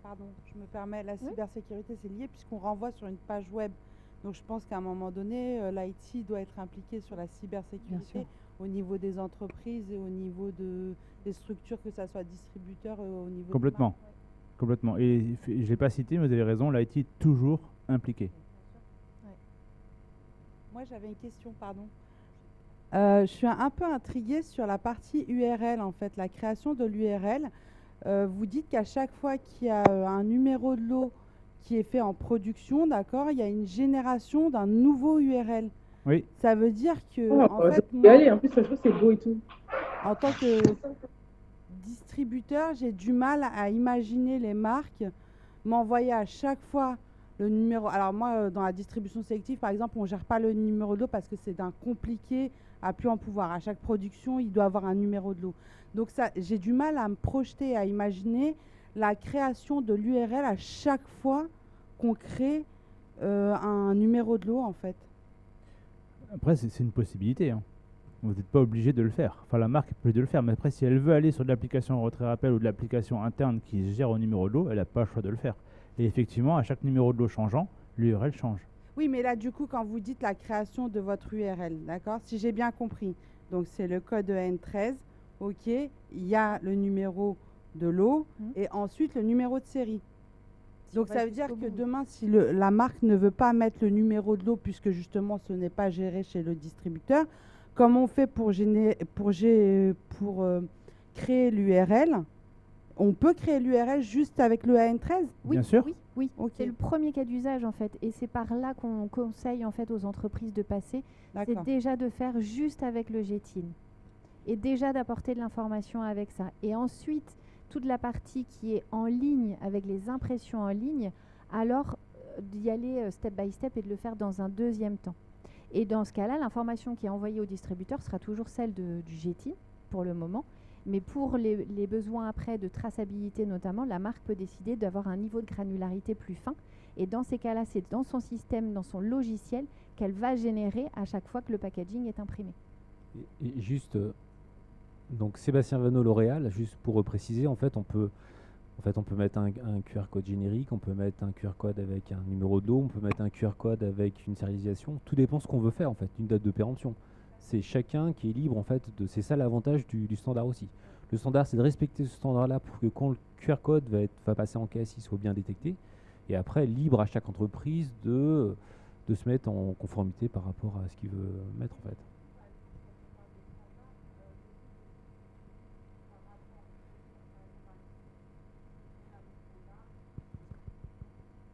Pardon, je me permets, la cybersécurité c'est lié puisqu'on renvoie sur une page web. Donc je pense qu'à un moment donné, l'IT doit être impliqué sur la Bien cybersécurité sûr. au niveau des entreprises et au niveau des structures, que ça soit distributeur, au niveau des Complètement. marques. Complètement. Et je ne l'ai pas cité, mais vous avez raison, l'IT est toujours impliqué. Moi j'avais une question, pardon. Je suis un peu intriguée sur la partie URL en fait, la création de l'URL. Vous dites qu'à chaque fois qu'il y a un numéro de lot qui est fait en production, d'accord, il y a une génération d'un nouveau URL. Oui, Ça veut dire que, Oh, en fait, je peux y moi, aller. En plus, franchement, c'est beau et tout. en tant que distributeur, j'ai du mal à imaginer les marques m'envoyer à chaque fois le numéro. Alors moi, dans la distribution sélective, par exemple, on ne gère pas le numéro de lot parce que c'est d'un compliqué à plus en pouvoir. À chaque production, il doit avoir un numéro de lot. Donc ça, j'ai du mal à me projeter, à imaginer la création de l'URL à chaque fois qu'on crée un numéro de lot, en fait. après, c'est une possibilité, hein. Vous n'êtes pas obligé de le faire. Enfin, la marque peut de le faire, mais après, si elle veut aller sur de l'application retrait-rappel ou de l'application interne qui gère au numéro de lot, elle n'a pas le choix de le faire. Et effectivement, à chaque numéro de lot changeant, l'URL change. Oui, mais là, du coup, quand vous dites la création de votre URL, d'accord, si j'ai bien compris, donc c'est le code EN13, ok, il y a le numéro de lot et ensuite le numéro de série. Si Donc on va ça veut dire jusqu'au que bout. demain, si la marque ne veut pas mettre le numéro de lot, puisque justement ce n'est pas géré chez le distributeur, comment on fait pour créer l'URL? On peut créer l'URL juste avec le AN13? Oui, Bien sûr. oui, oui. Ok, C'est le premier cas d'usage en fait, et c'est par là qu'on conseille en fait aux entreprises de passer. C'est d'accord. déjà de faire juste avec le GTIN et déjà d'apporter de l'information avec ça. Et ensuite, toute la partie qui est en ligne avec les impressions en ligne, alors d'y aller step by step et de le faire dans un deuxième temps. Et dans ce cas-là, l'information qui est envoyée au distributeur sera toujours celle du GTIN pour le moment. Mais pour les besoins après de traçabilité notamment, la marque peut décider d'avoir un niveau de granularité plus fin. Et dans ces cas-là, c'est dans son système, dans son logiciel, qu'elle va générer à chaque fois que le packaging est imprimé. Et juste, donc Sébastien Vanneau, L'Oréal, juste pour préciser, en fait, on peut mettre un QR code générique, on peut mettre un QR code avec un numéro de lot, on peut mettre un QR code avec une sérialisation. Tout dépend ce qu'on veut faire, en fait, une date de péremption. C'est chacun qui est libre, en fait, c'est ça l'avantage du standard aussi. Le standard, c'est de respecter ce standard-là pour que quand le QR code va passer en caisse, il soit bien détecté. Et après, libre à chaque entreprise de se mettre en conformité par rapport à ce qu'il veut mettre, en fait.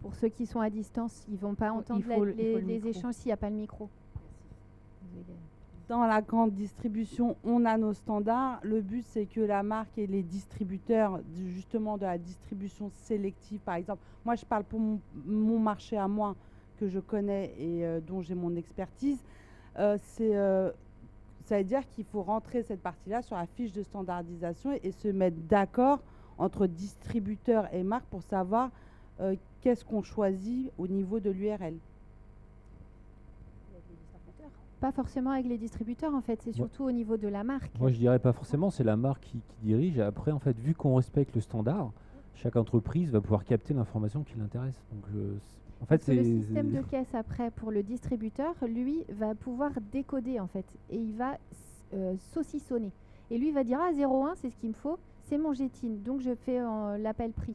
Pour ceux qui sont à distance, ils ne vont pas entendre faut le les micro. échanges s'il n'y a pas le micro. Dans la grande distribution, on a nos standards. Le but, c'est que la marque et les distributeurs, justement de la distribution sélective, par exemple, moi je parle pour mon marché à moi, que je connais et dont j'ai mon expertise, ça veut dire qu'il faut rentrer cette partie-là sur la fiche de standardisation et se mettre d'accord entre distributeurs et marques pour savoir qu'est-ce qu'on choisit au niveau de l'URL. Pas forcément avec les distributeurs, en fait, c'est surtout au niveau de la marque. Moi, je dirais pas forcément, c'est la marque qui dirige. Et après, en fait, vu qu'on respecte le standard, chaque entreprise va pouvoir capter l'information qui l'intéresse. Donc, en fait, Parce que le système de caisse après pour le distributeur, lui, va pouvoir décoder en fait et il va saucissonner. Et lui va dire ah 01 c'est ce qu'il me faut, c'est mon GTIN, donc je fais l'appel prix.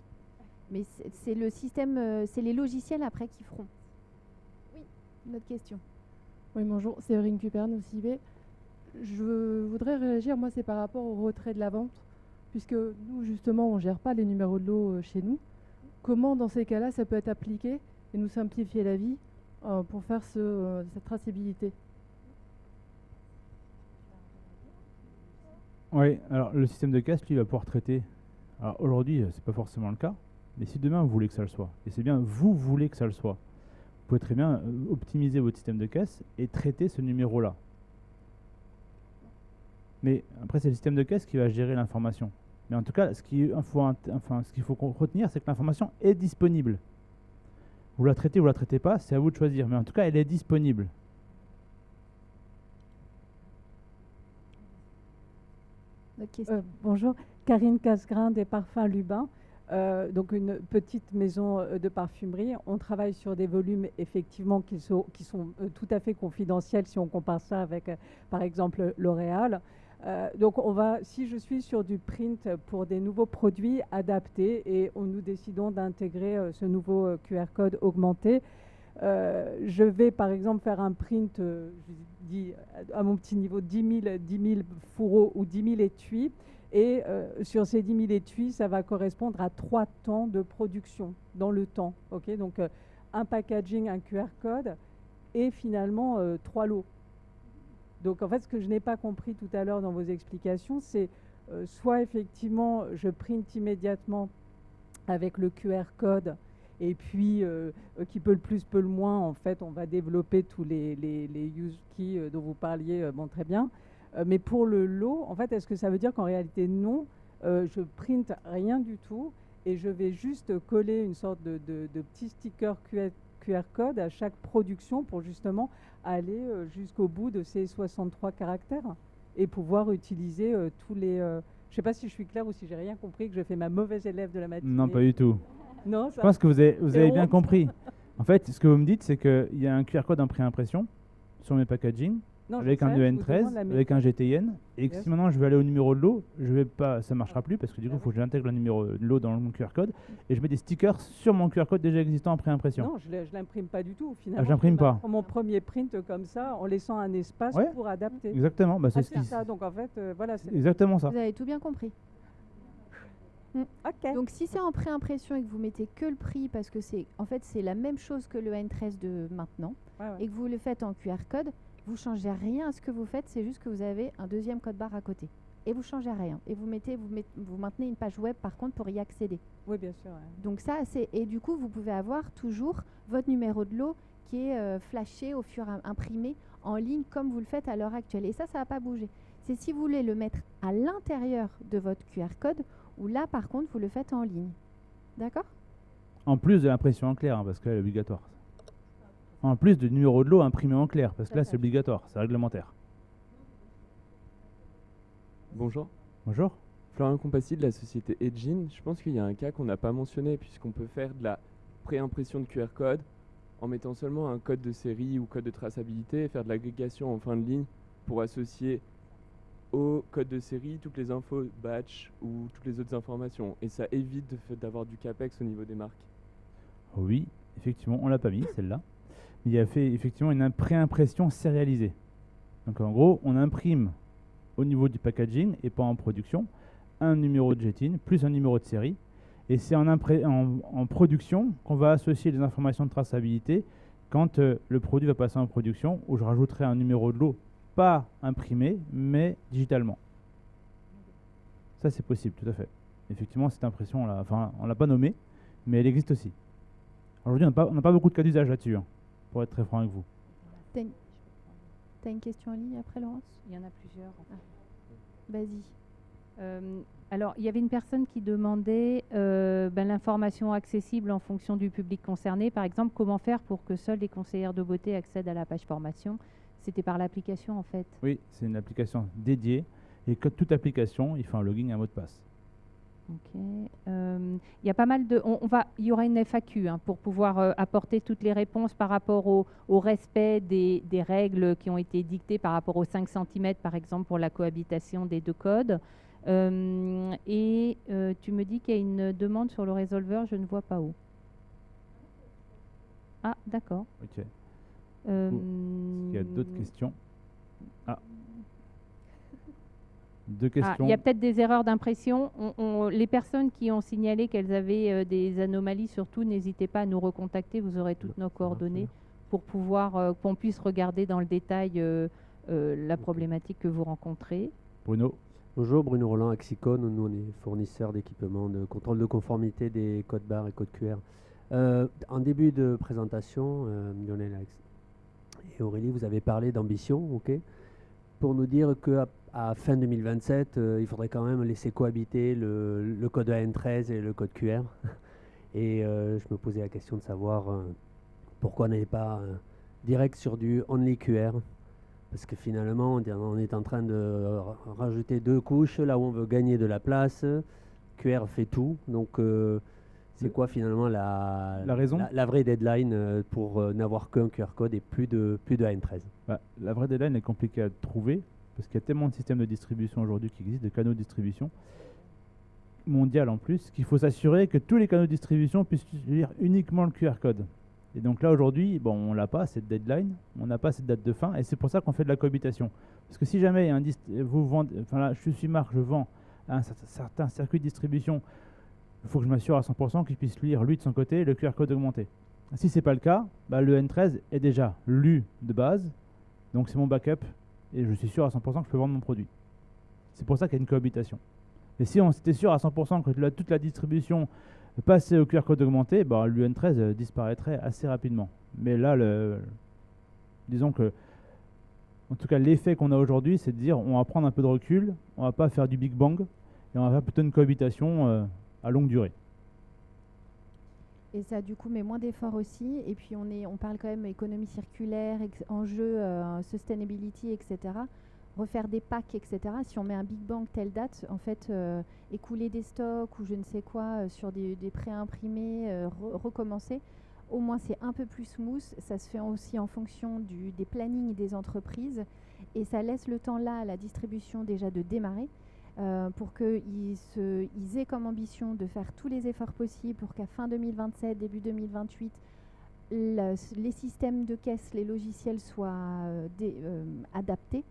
Mais c'est le système, c'est les logiciels après qui feront. Oui, une autre question. Oui, bonjour, Séverine Cuperne au CIB. Je voudrais réagir, moi, c'est par rapport au retrait de la vente, puisque nous, justement, on ne gère pas les numéros de lot chez nous. Comment, dans ces cas-là, ça peut être appliqué et nous simplifier la vie pour faire cette traçabilité? Oui, alors le système de caisse, lui, va pouvoir traiter. Alors aujourd'hui, c'est pas forcément le cas, mais si demain vous voulez que ça le soit, et c'est bien vous voulez que ça le soit, vous pouvez très bien optimiser votre système de caisse et traiter ce numéro-là. Mais après, c'est le système de caisse qui va gérer l'information. Mais en tout cas, ce qu'il faut retenir, c'est que l'information est disponible. Vous la traitez ou vous la traitez pas, c'est à vous de choisir. Mais en tout cas, elle est disponible. Bonjour, Karine Casgrain des Parfums Lubin. Donc une petite maison de parfumerie. On travaille sur des volumes effectivement qui sont tout à fait confidentiels si on compare ça avec par exemple L'Oréal. Donc si je suis sur du print pour des nouveaux produits adaptés et nous décidons d'intégrer ce nouveau QR code augmenté, je vais par exemple faire un print, je dis à mon petit niveau, 10 000 fourreaux ou 10 000 étuis. Et sur ces 10 000 étuis, ça va correspondre à 3 temps de production dans le temps. Okay, donc un packaging, un QR code et finalement 3 lots. Donc en fait, ce que je n'ai pas compris tout à l'heure dans vos explications, c'est soit effectivement je print immédiatement avec le QR code et puis qui peut le plus, peut le moins, en fait, on va développer tous les use keys dont vous parliez très bien. Mais pour le lot, en fait, est-ce que ça veut dire qu'en réalité, non, je print rien du tout et je vais juste coller une sorte de petit sticker QR code à chaque production pour justement aller jusqu'au bout de ces 63 caractères et pouvoir utiliser tous les... je ne sais pas si je suis claire ou si j'ai rien compris, que je fais ma mauvaise élève de la matinée. Non, pas du tout. Non, je pense que vous avez bien compris. En fait, ce que vous me dites, c'est qu'il y a un QR code en préimpression sur mes packaging. Non, avec un EN13, avec un GTN, et que si maintenant je vais aller au numéro de lot, ça ne marchera plus parce que du coup il faut que j'intègre le numéro de lot dans mon QR code et je mets des stickers sur mon QR code déjà existant en préimpression. Non, je ne l'imprime pas du tout finalement. Je l'imprime pas. Mon premier print comme ça en laissant un espace pour adapter. Exactement, bah, c'est ça. Donc en fait, voilà. C'est exactement ça. Vous avez tout bien compris. Okay. Donc si c'est en préimpression et que vous mettez que le prix parce que c'est la même chose que le EN13 de maintenant et que vous le faites en QR code, vous changez rien à ce que vous faites, c'est juste que vous avez un deuxième code barre à côté. Et vous changez rien. Et vous maintenez une page web par contre pour y accéder. Oui, bien sûr. Ouais. Donc ça, et du coup, vous pouvez avoir toujours votre numéro de lot qui est flashé imprimé en ligne comme vous le faites à l'heure actuelle. Et ça ne va pas bouger. C'est si vous voulez le mettre à l'intérieur de votre QR code, où là, par contre, vous le faites en ligne. D'accord ? En plus de l'impression en clair, parce qu'elle est obligatoire. En plus du numéro de lot imprimé en clair, parce que là c'est obligatoire, c'est réglementaire. Bonjour. Bonjour. Florian Compassi de la société Edgin. Je pense qu'il y a un cas qu'on n'a pas mentionné, puisqu'on peut faire de la préimpression de QR code en mettant seulement un code de série ou code de traçabilité et faire de l'agrégation en fin de ligne pour associer au code de série toutes les infos batch ou toutes les autres informations. Et ça évite d'avoir du CAPEX au niveau des marques. Oui, effectivement, on l'a pas mis celle-là. Il a fait effectivement une préimpression sérialisée. Donc en gros, on imprime au niveau du packaging et pas en production un numéro de GTIN plus un numéro de série. Et c'est en production qu'on va associer les informations de traçabilité quand le produit va passer en production, où je rajouterai un numéro de lot pas imprimé mais digitalement. Ça c'est possible, tout à fait. Effectivement, cette impression, on ne l'a pas nommée, mais elle existe aussi. Aujourd'hui, on n'a pas beaucoup de cas d'usage là-dessus. Pour être très franc avec vous. T'as une question en ligne après, Laurence ? Il y en a plusieurs. Vas-y. Alors, il y avait une personne qui demandait l'information accessible en fonction du public concerné. Par exemple, comment faire pour que seules les conseillères de beauté accèdent à la page formation ? C'était par l'application, en fait. Oui, c'est une application dédiée. Et que toute application, il faut un login et un mot de passe. Ok. Il y a pas mal de. Il y aura une FAQ pour pouvoir apporter toutes les réponses par rapport au respect des règles qui ont été dictées par rapport aux 5 cm, par exemple, pour la cohabitation des deux codes. Tu me dis qu'il y a une demande sur le résolveur, je ne vois pas où. Ah, d'accord. Ok. Il y a d'autres questions. Ah. Deux questions. Il y a peut-être des erreurs d'impression. Les personnes qui ont signalé qu'elles avaient des anomalies, surtout, n'hésitez pas à nous recontacter. Vous aurez toutes nos coordonnées pour pouvoir qu'on puisse regarder dans le détail la problématique que vous rencontrez. Bruno. Bonjour, Bruno Roland, Axicon. Nous, on est fournisseur d'équipements de contrôle de conformité des codes barres et codes QR. En début de présentation, Lionel et Aurélie, vous avez parlé d'ambition, ok ? pour nous dire qu'à fin 2027, il faudrait quand même laisser cohabiter le code AN13 et le code QR. Et je me posais la question de savoir pourquoi on n'est pas direct sur du only QR. Parce que finalement, on est en train de rajouter 2 couches là où on veut gagner de la place. QR fait tout. Donc, c'est quoi finalement la raison la vraie deadline pour n'avoir qu'un QR code et plus de AN13? La vraie deadline est compliquée à trouver parce qu'il y a tellement de systèmes de distribution aujourd'hui qui existent, de canaux de distribution mondial en plus, qu'il faut s'assurer que tous les canaux de distribution puissent lire uniquement le QR code. Et donc là aujourd'hui, bon, on n'a pas cette deadline, on n'a pas cette date de fin, et c'est pour ça qu'on fait de la cohabitation. Parce que si jamais vous vendez, enfin là, je suis marque, je vends à un certain circuit de distribution, il faut que je m'assure à 100% qu'il puisse lire lui de son côté le QR code augmenté. Si c'est pas le cas, le N13 est déjà lu de base, donc c'est mon backup, et je suis sûr à 100% que je peux vendre mon produit. C'est pour ça qu'il y a une cohabitation. Et si on était sûr à 100% que toute la distribution passait au QR code augmenté, l'UN13 disparaîtrait assez rapidement. Mais là, disons que, en tout cas, l'effet qu'on a aujourd'hui, c'est de dire on va prendre un peu de recul, on va pas faire du Big Bang, et on va faire plutôt une cohabitation à longue durée. Et ça, du coup, met moins d'efforts aussi. Et puis, on parle quand même économie circulaire, enjeux, sustainability, etc. Refaire des packs, etc. Si on met un Big Bang telle date, en fait, écouler des stocks ou je ne sais quoi sur des préimprimés, recommencer, au moins c'est un peu plus smooth. Ça se fait aussi en fonction des plannings des entreprises et ça laisse le temps là à la distribution déjà de démarrer pour qu'ils aient comme ambition de faire tous les efforts possibles pour qu'à fin 2027, début 2028, les systèmes de caisse, les logiciels soient adaptés.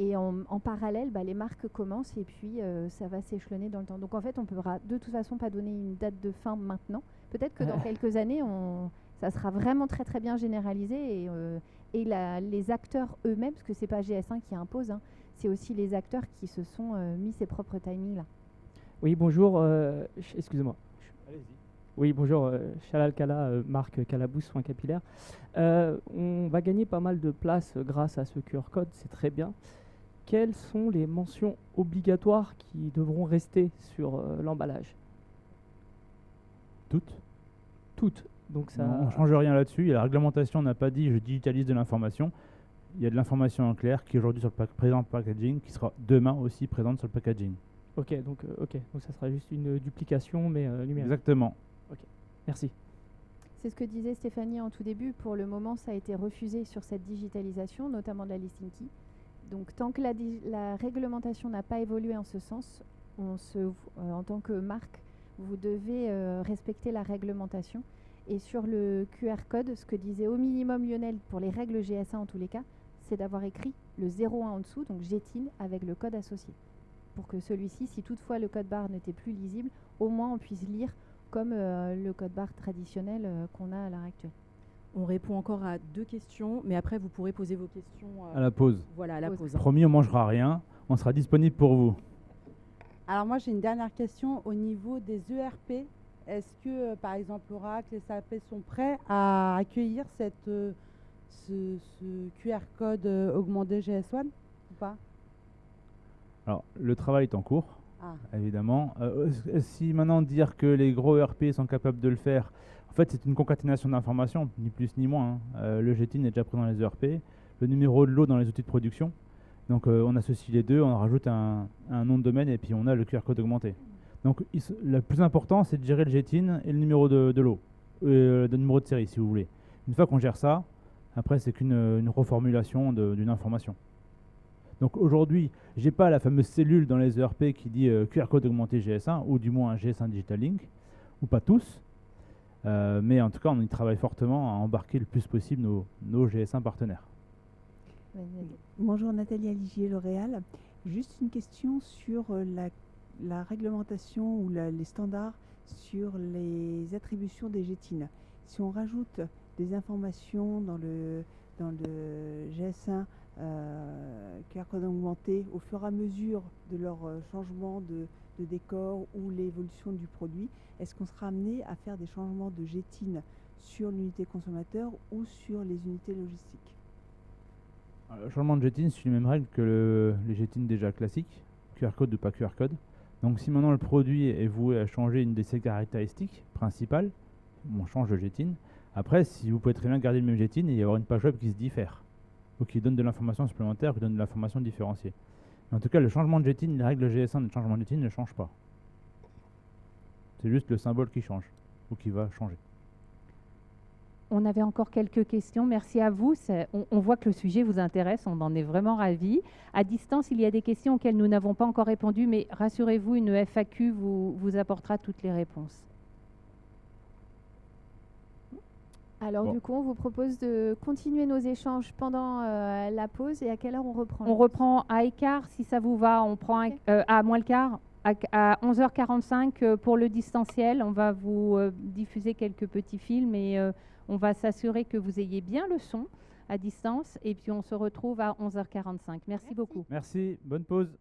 Et en parallèle, les marques commencent et puis ça va s'échelonner dans le temps. Donc en fait, on ne pourra de toute façon pas donner une date de fin maintenant. Peut-être que dans quelques années, ça sera vraiment très très bien généralisé et les acteurs eux-mêmes, parce que ce n'est pas GS1 qui impose, hein, c'est aussi les acteurs qui se sont mis ces propres timings là. Oui, bonjour, excusez-moi. Oui, bonjour, Shalal Kala, marque Calabous Soins Capillaires. On va gagner pas mal de place grâce à ce QR code, c'est très bien. Quelles sont les mentions obligatoires qui devront rester sur l'emballage? Toutes. Toutes. Donc ça... On ne change rien là-dessus. La réglementation n'a pas dit je digitalise de l'information. Il y a de l'information en clair qui est aujourd'hui sur le présent packaging, qui sera demain aussi présente sur le packaging. Ok, donc ça sera juste une duplication mais numérique. Exactement. Ok, merci. C'est ce que disait Stéphanie en tout début. Pour le moment, ça a été refusé sur cette digitalisation, notamment de la listing key. Donc, tant que la réglementation n'a pas évolué en ce sens, en tant que marque, vous devez respecter la réglementation. Et sur le QR code, ce que disait au minimum Lionel pour les règles GS1 en tous les cas, c'est d'avoir écrit le 01 en dessous, donc GTIN, avec le code associé. Pour que celui-ci, si toutefois le code barre n'était plus lisible, au moins on puisse lire comme le code barre traditionnel qu'on a à l'heure actuelle. On répond encore à 2 questions, mais après vous pourrez poser vos questions à la pause. Voilà, à la pause. Promis, on ne mangera rien, on sera disponible pour vous. Alors moi j'ai une dernière question au niveau des ERP. Est-ce que par exemple Oracle et SAP sont prêts à accueillir ce QR code augmenté GS1 ou pas? Alors le travail est en cours. Évidemment. Si maintenant dire que les gros ERP sont capables de le faire, en fait c'est une concaténation d'informations, ni plus ni moins. Le GTIN est déjà présent dans les ERP, le numéro de lot dans les outils de production. Donc on associe les deux, on rajoute un nom de domaine et puis on a le QR code augmenté. Donc le plus important c'est de gérer le GTIN et le numéro de lot, le numéro de série si vous voulez. Une fois qu'on gère ça, après c'est qu'une reformulation d'une information. Donc aujourd'hui, j'ai pas la fameuse cellule dans les ERP qui dit QR code augmenté GS1 ou du moins un GS1 Digital Link, ou pas tous, mais en tout cas on y travaille fortement à embarquer le plus possible nos GS1 partenaires. Bonjour Nathalie Aligier, L'Oréal. Juste une question sur la réglementation ou les standards sur les attributions des GTIN. Si on rajoute des informations dans le GS1 QR code augmenté au fur et à mesure de leur changement de décor ou l'évolution du produit, est-ce qu'on sera amené à faire des changements de GTIN sur l'unité consommateur ou sur les unités logistiques? Le changement de JETIN suit les mêmes règles que les JETIN déjà classiques, QR code ou pas QR code. Donc si maintenant le produit est voué à changer une de ses caractéristiques principales, on change le JETIN. Après, si vous pouvez très bien garder le même JETIN et y avoir une page web qui se diffère, ou qui donne de l'information supplémentaire, ou qui donne de l'information différenciée. Mais en tout cas, le changement de JETIN, les règles GS1 de changement de JETIN ne changent pas. C'est juste le symbole qui change, ou qui va changer. On avait encore quelques questions. Merci à vous. On voit que le sujet vous intéresse. On en est vraiment ravis. À distance, il y a des questions auxquelles nous n'avons pas encore répondu, mais rassurez-vous, une FAQ vous apportera toutes les réponses. Alors du coup, on vous propose de continuer nos échanges pendant la pause. Et à quelle heure on reprend? On reprend à écart, si ça vous va. On prend à moins le quart, à 11h45 pour le distanciel. On va vous diffuser quelques petits films et on va s'assurer que vous ayez bien le son à distance. Et puis on se retrouve à 11h45. Merci beaucoup. Merci, bonne pause.